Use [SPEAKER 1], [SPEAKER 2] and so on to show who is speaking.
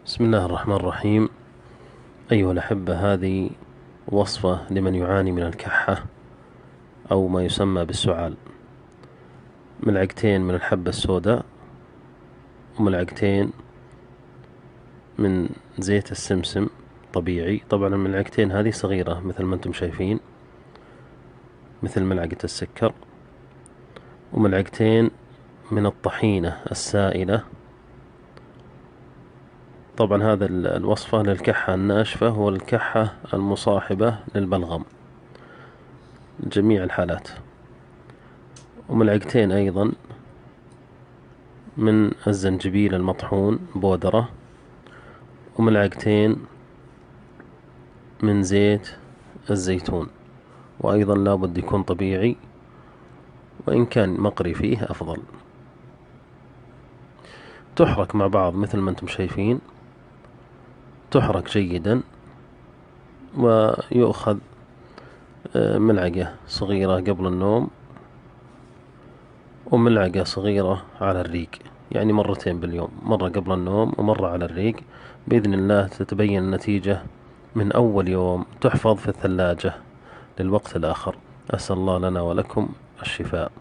[SPEAKER 1] بسم الله الرحمن الرحيم. أيها الأحبة، هذه وصفة لمن يعاني من الكحة أو ما يسمى بالسعال. ملعقتين من الحبة السوداء، وملعقتين من زيت السمسم طبيعي. طبعا الملعقتين هذه صغيرة مثل ما انتم شايفين، مثل ملعقة السكر. وملعقتين من الطحينة السائلة. طبعا هذا الوصفة للكحة الناشفة والكحة المصاحبة للبلغم، جميع الحالات. وملعقتين أيضا من الزنجبيل المطحون بودرة، وملعقتين من زيت الزيتون، وأيضا لابد يكون طبيعي، وإن كان مقري فيه أفضل. تحرك مع بعض مثل ما انتم شايفين، تحرك جيدا، ويؤخذ ملعقة صغيرة قبل النوم وملعقة صغيرة على الريق، يعني مرتين باليوم، مرة قبل النوم ومرة على الريق. بإذن الله تتبين النتيجة من أول يوم، تحفظ في الثلاجة للوقت الآخر. أسأل الله لنا ولكم الشفاء.